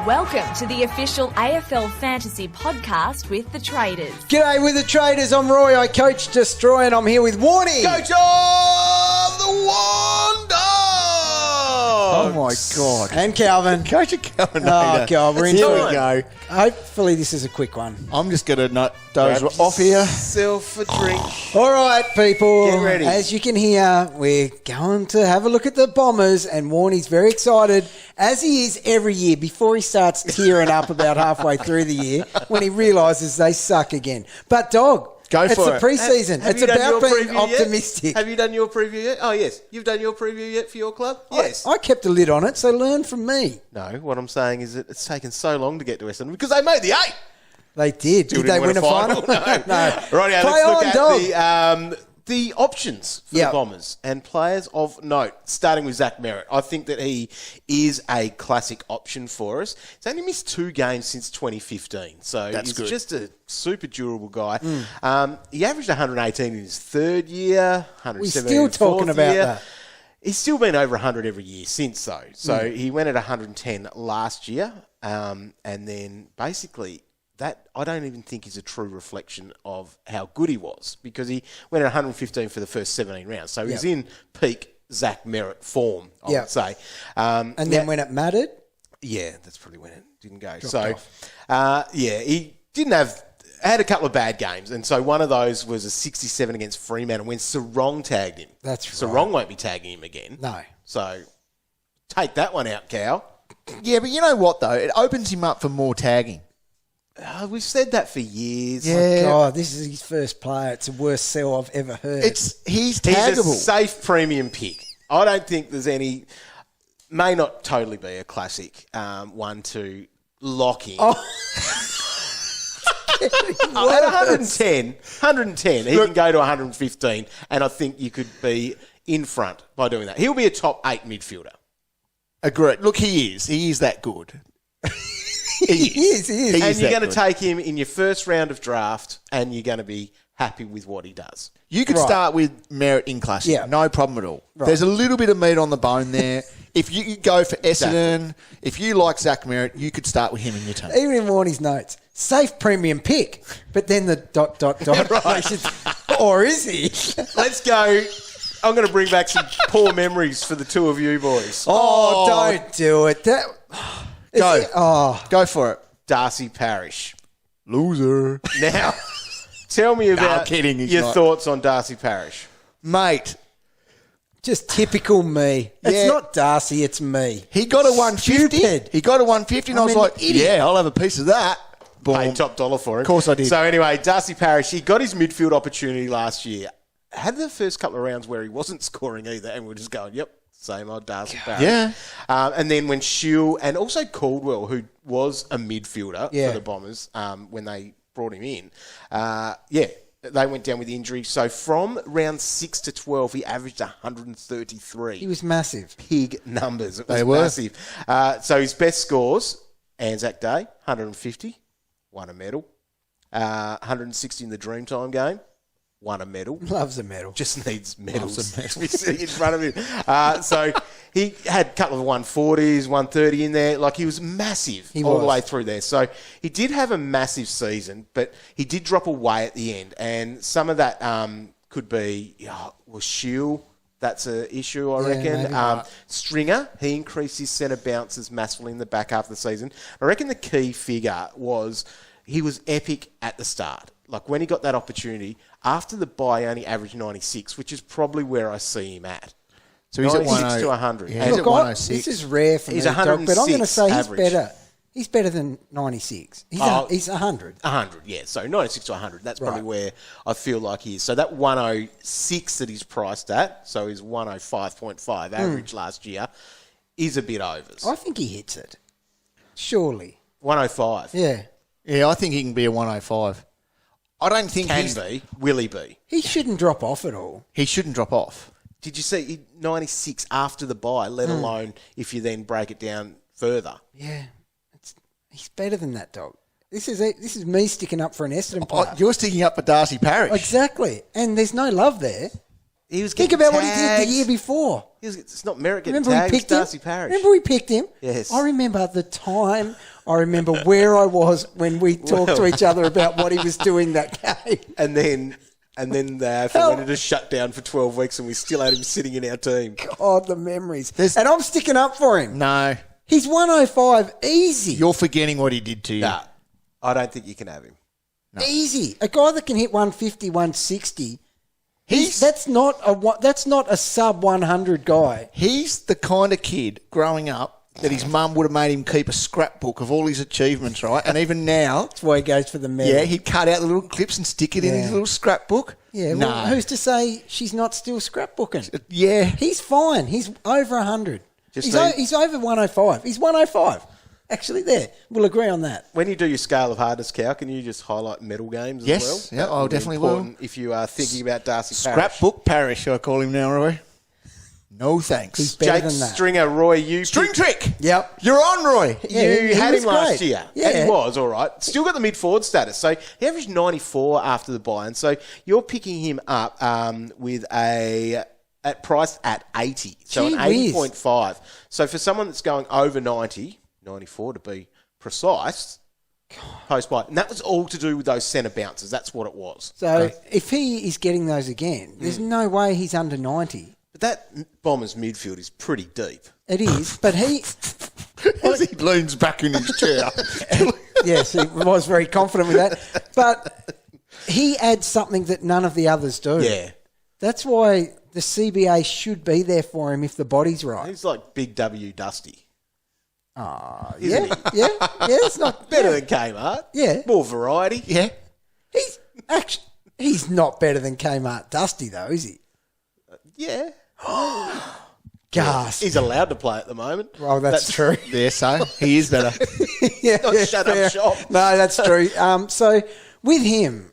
Welcome to the official AFL Fantasy podcast with the Traders. G'day with the Traders. I'm Roy. I coach Destroy, and I'm here with Warnie. Coach of the Wonder! Oh my God. And Calvin. Coach of Calvin. Oh God, we're into Here it. we go. Hopefully this is a quick one. I'm just going to doze off here. Self a drink. All right, people. Get ready. As you can hear, we're going to have a look at the Bombers, and Warnie's very excited, as he is every year, before he starts tearing up about halfway through the year when he realises they suck again. But, dog, Go it's for the it. pre-season. Have It's you done about your being preview yet? optimistic. Have you done your preview yet? Oh, yes. You've done your preview yet for your club? Yes. I kept a lid on it, so learn from me. No, what I'm saying is that it's taken so long to get to Essendon because they made the 8. They did. Still Did they didn't win a final? No. Play Rightio, let's look on, at dog. the options for the Bombers and players of note, starting with Zach Merrett. I think that he is a classic option for us. He's only missed 2 games since 2015, so he's just a super durable guy. He averaged 118 in his third year, 117 We're still in his talking fourth about year. that. He's still been over 100 every year since, though. So he went at 110 last year, and then basically that I don't even think is a true reflection of how good he was, because he went at 115 for the first 17 rounds. So he's in peak Zach Merrett form, I would say. And then when it mattered? Yeah, that's probably when it didn't go. He didn't have... had a couple of bad games, and so one of those was a 67 against Fremantle when Sarong tagged him. That's right. Sarong won't be tagging him again. No. So take that one out, Cal. Yeah, but you know what, though? It opens him up for more tagging. We've said that for years. Yeah. God, this is his first player. It's the worst sell I've ever heard. He's He's a taggable. safe premium pick. I don't think there's any... May not totally be a classic one to lock in. Oh. At 110, he can go to 115, and I think you could be in front by doing that. He'll be a top 8 midfielder. Agreed. Look, he is. He is that good. He is. And you're going to take him in your first round of draft, and you're going to be happy with what he does. You could start with Merrett in classic. Yeah. No problem at all. Right. There's a little bit of meat on the bone there. If you go for Essendon, if you like Zach Merrett, you could start with him in your team. Even in Warnie's notes, safe premium pick, but then the ... Or is he? Let's go. I'm going to bring back some poor memories for the two of you boys. Oh, don't do it. Go for it. Darcy Parish. Loser. Now, tell me about I'm kidding, he's your not. thoughts on Darcy Parish. Mate, Just typical me. Yeah. It's not Darcy, it's me. he got a 150. Stupid. He got a 150, and I was I'm an like, idiot. yeah, I'll have a piece of that. Boom. Paid top dollar for him. Of course I did. So anyway, Darcy Parish, he got his midfield opportunity last year. Had the first couple of rounds where he wasn't scoring either, and we're just going, yep, same old Darcy Parish. Yeah. And then when Shield and also Caldwell, who was a midfielder for the Bombers when they brought him in, they went down with injury. So from round 6 to 12, he averaged 133. He was massive. Big numbers. It was They were. massive. So his best scores, Anzac Day, 150, won a medal. 160 in the Dreamtime game, won a medal. Loves a medal. Just needs medals in front of him. So he had a couple of 140s, 130 in there. Like, he was massive all the way through there. So he did have a massive season, but he did drop away at the end. And some of that could be, Shield. That's an issue, I reckon. Stringer, he increased his centre bounces massively in the back half of the season. I reckon the key figure was he was epic at the start. Like, when he got that opportunity, after the bye, he only averaged 96, which is probably where I see him at. So he's at 96 to 100. Yeah, he's at Look, 106. this is rare for He's me, Doc, 106 but I'm going to say average. he's better. He's better than 96. He's 100. 100, yeah. So 96 to 100. That's probably where I feel like he is. So that 106 that he's priced at, so his 105.5 average last year, is a bit overs. I think he hits it. Surely. 105. Yeah. Yeah, I think he can be a 105. I don't think Can be. Will he be? He shouldn't drop off at all. he shouldn't drop off. Did you see 96 after the bye, let alone if you then break it down further? Yeah. He's better than that, dog. This is me sticking up for an Essendon player. Oh, you're sticking up for Darcy Parish. Exactly. And there's no love there. He was Think getting about what he did tagged. the year before. It's not Merrett getting Remember tagged, we it's picked him? Darcy Parish. Remember we picked him? Yes. I remember the time I remember where I was when we talked to each other about what he was doing that game. And then the AFL went into shutdown for 12 weeks and we still had him sitting in our team. God, the memories. And I'm sticking up for him. No. He's 105 easy. You're forgetting what he did to you. Nah, I don't think you can have him. No. Easy. A guy that can hit 150, 160. That's not a sub 100 guy. He's the kind of kid growing up that his mum would have made him keep a scrapbook of all his achievements, right? And even now... That's why he goes for the medal. Yeah, he'd cut out the little clips and stick it in his little scrapbook. Yeah, no. Well, who's to say she's not still scrapbooking? Yeah. He's fine. He's over 100. He's over 105. He's 105. Actually, there. We'll agree on that. When you do your scale of hardness, Cal, can you just highlight medal games as well? Yes, yeah, I definitely will. If you are thinking about Darcy Parish. Scrapbook Parish, I call him now, Roy. No thanks. He's better Jake than that. Stringer, Roy, you... String trick! Yep. You're on, Roy. Yeah, You had was him last great. year. Yeah. And he was, all right. Still got the mid-forward status. So he averaged 94 after the buy. And so you're picking him up with priced at 80. So Gee an 80.5. So for someone that's going over 90, 94 to be precise, post-buy. And that was all to do with those centre bounces. That's what it was. So if he is getting those again, there's no way he's under 90. But that Bombers midfield is pretty deep. It is, but he... As he leans back in his chair. Yes, he was very confident with that. But he adds something that none of the others do. Yeah. That's why the CBA should be there for him if the body's right. He's like Big W Dusty. Oh, Isn't yeah, yeah, it's not Better than Kmart. Yeah. More variety. Yeah. He's not better than Kmart Dusty though, is he? Yeah. Gasp. He's allowed to play at the moment. Well, that's true. Yeah, so he is better. Not shut fair. up shop. No, that's true. So with him,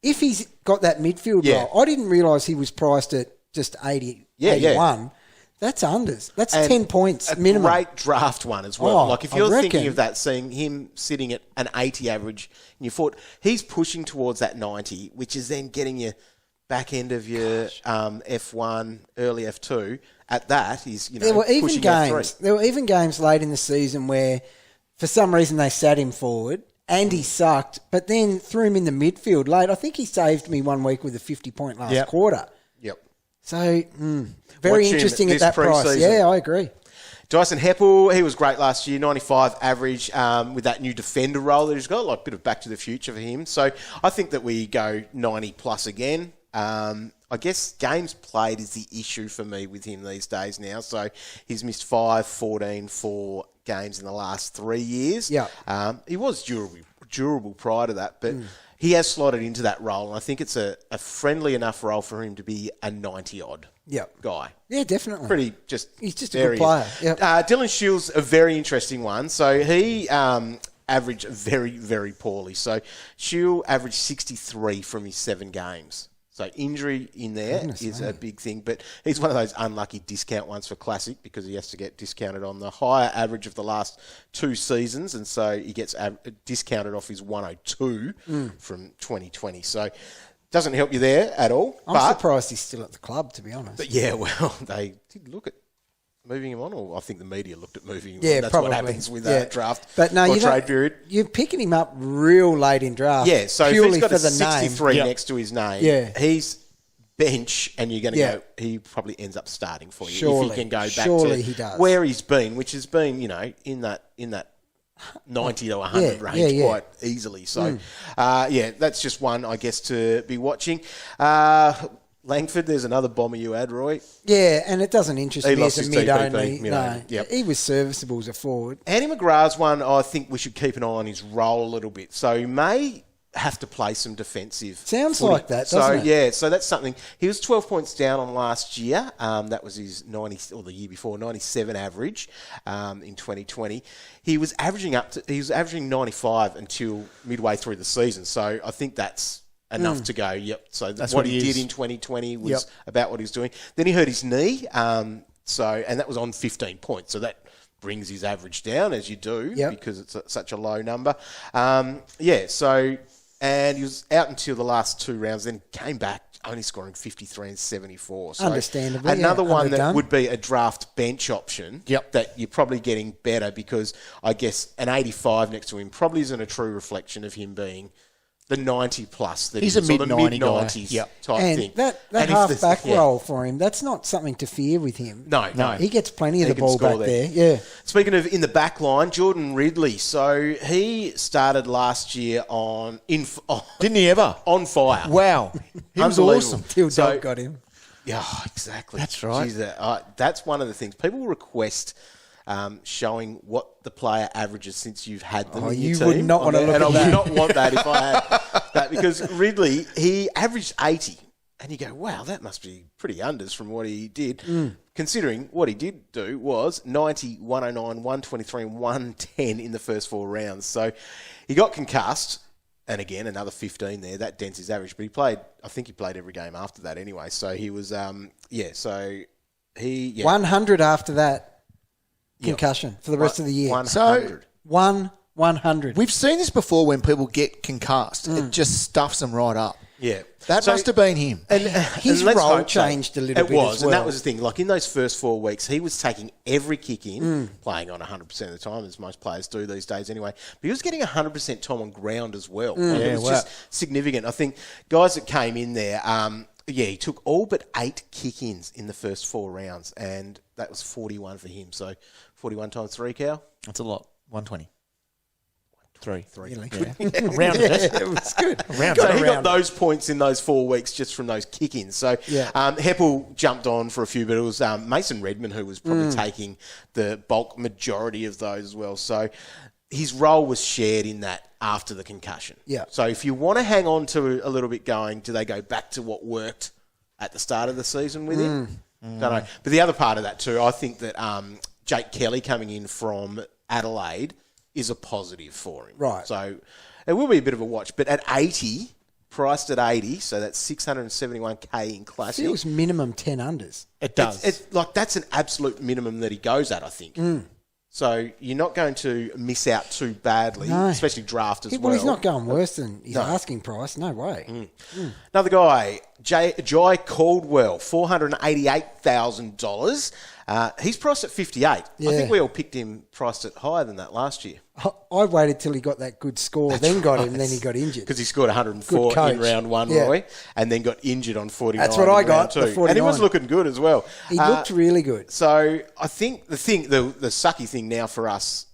if he's got that midfield role, I didn't realise he was priced at just 80, 81. That's unders. That's And 10 points a minimum. great draft one as well. Oh, like if I you're reckon. thinking of that, seeing him sitting at an 80 average, and you thought he's pushing towards that 90, which is then getting you back end of your F1, early F2. At that, he's There were even pushing games. F3. There were even games late in the season where, for some reason, they sat him forward and he sucked, but then threw him in the midfield late. I think he saved me one week with a 50-point last quarter. Yep. So very Watch him interesting at this that price. pre-season. Yeah, I agree. Dyson Heppell, he was great last year, 95 average with that new defender role that he's got, like a bit of back to the future for him. So I think that we go 90 plus again. I guess games played is the issue for me with him these days now. So he's missed 5, 14, 4 games in the last 3 years. Yeah. He was durable prior to that, but he has slotted into that role, and I think it's a friendly enough role for him to be a 90-odd guy. Yeah, definitely. He's just a good player. Yep. Dylan Shields, a very interesting one. So he averaged very, very poorly. So Shield averaged 63 from his 7 games. So injury in there is a big thing, but he's one of those unlucky discount ones for Classic because he has to get discounted on the higher average of the last 2 seasons, and so he gets discounted off his 102 from 2020. So doesn't help you there at all. I'm surprised he's still at the club, to be honest. But yeah, well, they did look at moving him on, or I think the media looked at moving him on. Yeah, That's probably. what happens with that draft but no, or trade period. You're picking him up real late in draft. Yeah, so if purely he's got for a the 63 name. next to his name, Yeah. he's bench, and you're going to go, he probably ends up starting for you Surely. if he can go back Surely to he does. where he's been, which has been, in that 90 to 100 range quite easily. So, that's just one, I guess, to be watching. Langford, there's another bomber you had, Roy. Yeah, and it doesn't interest He me lost as a his TPP, mid-only. mid-only. No, he was serviceable as a forward. Andy McGrath's one, I think we should keep an eye on his role a little bit. So he may have to play some defensive Sounds footy. like that, doesn't it? Yeah, so that's something. He was 12 points down on last year. That was his 90, or the year before, 97 average in 2020. He was averaging 95 until midway through the season. So I think that's enough to go, So that's what he did in 2020 was about what he was doing. Then he hurt his knee, and that was on 15 points. So that brings his average down, as you do, because it's such a low number. And he was out until the last 2 rounds, then came back only scoring 53 and 74. So Understandably, another one that underdone. would be a draft bench option that you're probably getting better because I guess an 85 next to him probably isn't a true reflection of him being the 90 plus. That He's a mid-90 guy. mid-90s type and thing. That half-back role for him, that's not something to fear with him. No. He gets plenty of He the can ball score back there. Yeah. Speaking of in the back line, Jordan Ridley. So he started last year on Didn't he ever? on fire. Wow. He was Unbelievable. awesome. Till So- Dog got him. Yeah, exactly. That's right. Jeez, that's one of the things. People request showing what the player averages since you've had them in your you team. would not want to look and at I that. would not want that if I had that because Ridley, he averaged 80. And you go, wow, that must be pretty unders from what he did. Considering what he did do was 90, 109, 123 and 110 in the first 4 rounds. So he got concussed. And again, another 15 there. That dents his average. But I think he played every game after that anyway. So he was, so he... 100 after that concussion for the rest of the year. 100. 100. We've seen this before when people get concussed. It just stuffs them right up. Yeah. That must have been him. His and let's role hope so. changed a little it bit was, as well. and that was the thing. Like in those first 4 weeks, he was taking every kick in, playing on 100% of the time, as most players do these days anyway. But he was getting 100% time on ground as well. Like, it was just significant. I think guys that came in there, he took all but 8 kick-ins in the first 4 rounds, and that was 41 for him. So 41 times 3, Cal? That's a lot. 120. 3. Really? Yeah. Around it. It was good. So he got those points in those 4 weeks just from those kick-ins. So Yeah. Heppell jumped on for a few, but it was Mason Redmond who was probably taking the bulk majority of those as well. So his role was shared in that after the concussion. Yeah. So if you want to hang on to a little bit going, do they go back to what worked at the start of the season with him? Don't know. But the other part of that too, I think that Jake Kelly coming in from Adelaide is a positive for him. Right. So it will be a bit of a watch. But at 80, priced at 80, so that's 671K in Classic. Feels minimum 10 unders. It does. It's like that's an absolute minimum that he goes at, I think. So you're not going to miss out too badly, No. especially draft as well. Well, he's not going worse than his asking price. No way. Another guy, Jye Caldwell, $488,000. He's priced at 58. I think we all picked him priced at higher than that last year. I waited till he got that good score, then got him, then he got injured. Because he scored 104 Good coach. in round 1, Yeah. Roy, and then got injured on 49. That's what I in got, round 2. the 49. And he was looking good as well. He looked really good. So I think the sucky thing now for us,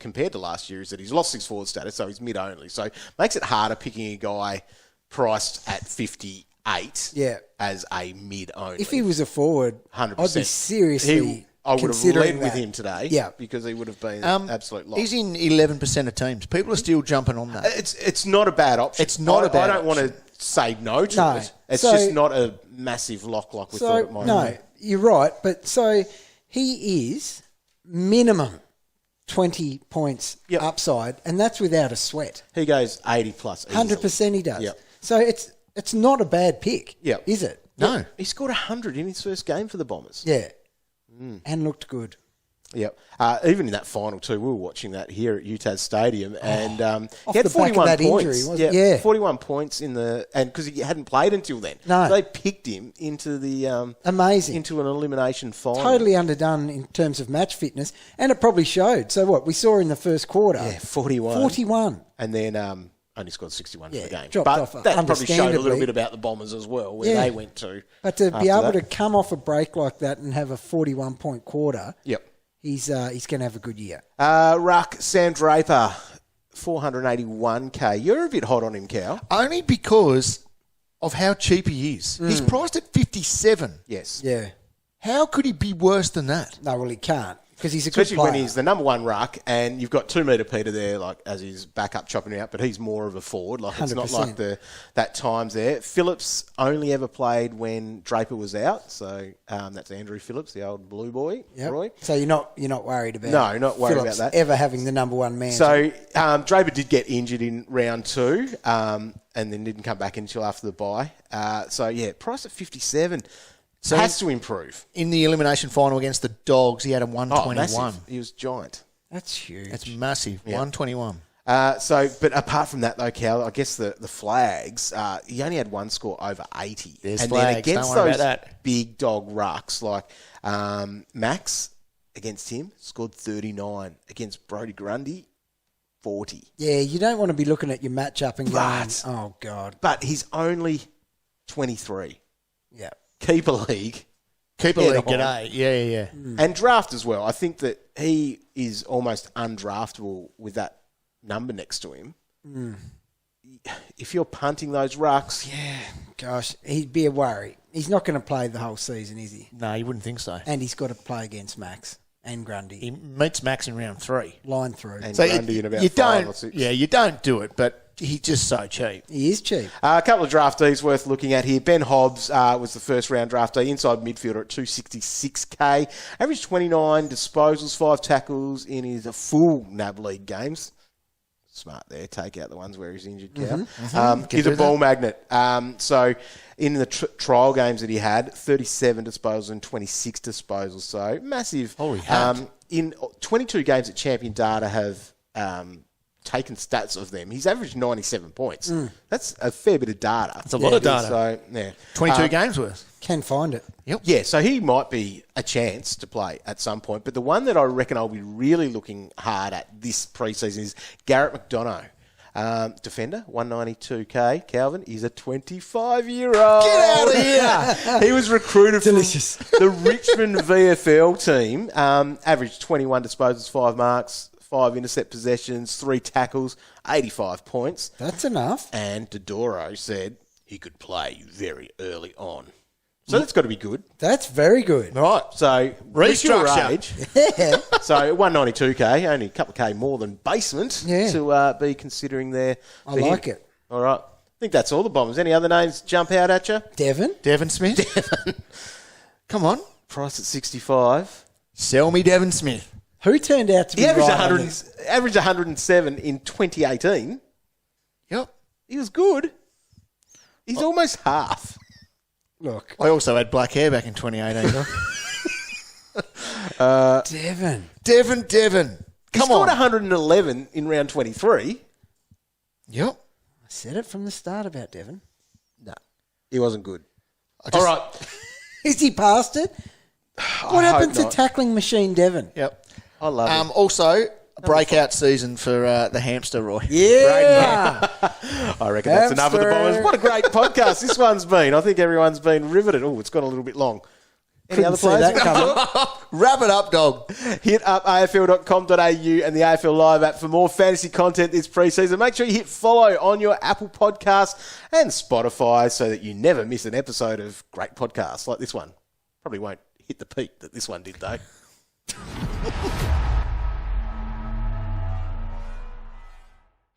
compared to last year, is that he's lost his forward status, so he's mid-only. So makes it harder picking a guy priced at 58 as a mid-only. If he was a forward, 100%. I'd be seriously I would have considering led with that. him today Yeah. because he would have been an absolute loss. He's in 11% of teams. People are still jumping on that. It's not a bad option. It's not a bad I don't want to say no to No. it. It's So- just not a massive lock like we thought it might be. You're right. But so he is minimum 20 points upside, and that's without a sweat. He goes 80 plus. easily. 100% he does. Yep. So it's not a bad pick, Yep. is it? No. He scored 100 in his first game for the Bombers. Yeah. And looked good. Yep. Even in that final too, we were watching that here at UTAS Stadium, and Off he had the back of 41 that points. injury, wasn't it? Yeah. 41 points in the because he hadn't played until then. No. So they picked him into the Amazing. into an elimination final. Totally underdone in terms of match fitness, and it probably showed. So what we saw in the first quarter, 41. and then only scored 61 for the game. dropped But off that probably showed a little understandably. bit about the Bombers as well, where they went to. But to be after able that. to come off a break like that and have a 41-point quarter, Yep. he's going to have a good year. Ruck, Sam Draper, 481K. You're a bit hot on him, Cal. Only because of how cheap he is. He's priced at 57. Yes. Yeah. How could he be worse than that? No, well, he can't because he's a Especially good player. when he's the number one ruck and you've got 2 metre Peter there, like as his backup chopping him out, but he's more of a forward. Like it's not 100%. like that times there. Phillips only ever played when Draper was out, so that's Andrew Phillips, the old blue boy. Yep. Roy. So you're not worried about No, not worried Phillips about that. ever having the number one man. So Draper did get injured in round 2 and then didn't come back until after the bye. Price at 57. So has to improve. In the elimination final against the Dogs, he had a 121. Massive. He was giant. that's huge. That's massive. 121. But apart from that, though, Cal, I guess the flags, he only had one score over 80. There's and flags, then against don't worry those about that. big dog rucks, like Max against him scored 39. Against Brodie Grundy, 40. Yeah, you don't want to be looking at your matchup and going, But- oh, God. But he's only 23. Yeah. Keeper league. Keeper Head league, on. g'day. Yeah. And draft as well. I think that he is almost undraftable with that number next to him. If you're punting those rucks, Gosh, he'd be a worry. He's not going to play the whole season, is he? No, you wouldn't think so. And he's got to play against Max and Grundy. He meets Max in round 3. Line through. and So Grundy in about you 5 or don't, 6. yeah, you don't do it, but he's just so cheap. He is cheap. A couple of draftees worth looking at here. Ben Hobbs was the first round draftee, inside midfielder at 266k. Averaged 29 disposals, 5 tackles in his full NAB League games. Smart there. Take out the ones where he's injured, Cal. He's a ball magnet. So in the trial games that he had, 37 disposals and 26 disposals. So massive. Oh, he had. In 22 games that Champion Data have taken stats of them, he's averaged 97 points. That's a fair bit of data. That's a lot of data. So, yeah. 22 games worth. Can find it. Yeah, so he might be a chance to play at some point. But the one that I reckon I'll be really looking hard at this preseason is Garrett McDonagh. Defender, 192k. Calvin is a 25-year-old. Get out of here! He was recruited from the Richmond VFL team. Averaged 21 disposals, 5 marks, 5 intercept possessions, 3 tackles, 85 points. That's enough. And Dodoro said he could play very early on. So that's got to be good. That's very good. Right. So, with your Restructure. age, Yeah. so 192k, only a couple of K more than basement to be considering there. I like it. All right. I think that's all the Bombers. Any other names jump out at you? Devon Smith. Come on. Price at 65. Sell me Devon Smith. Who turned out to be He averaged, right on 100, this? averaged 107 in 2018. Yep. He was good. He's almost half. Look, I also had black hair back in 2018. Devon. Devon. He Come scored on. 111 in round 23. Yep. I said it from the start about Devon. No, he wasn't good. All right. Is he past it? What happened to not. tackling machine Devon? Yep. I love him. Also, a breakout season for the hamster, Roy. Yeah. I reckon that's enough of the Hamster. Bombers. What a great podcast this one's been. I think everyone's been riveted. Oh, it's got a little bit long. Any other See players? that coming. Wrap it up, dog. Hit up afl.com.au and the AFL Live app for more fantasy content this preseason. Make sure you hit follow on your Apple Podcasts and Spotify so that you never miss an episode of great podcasts like this one. Probably won't hit the peak that this one did, though.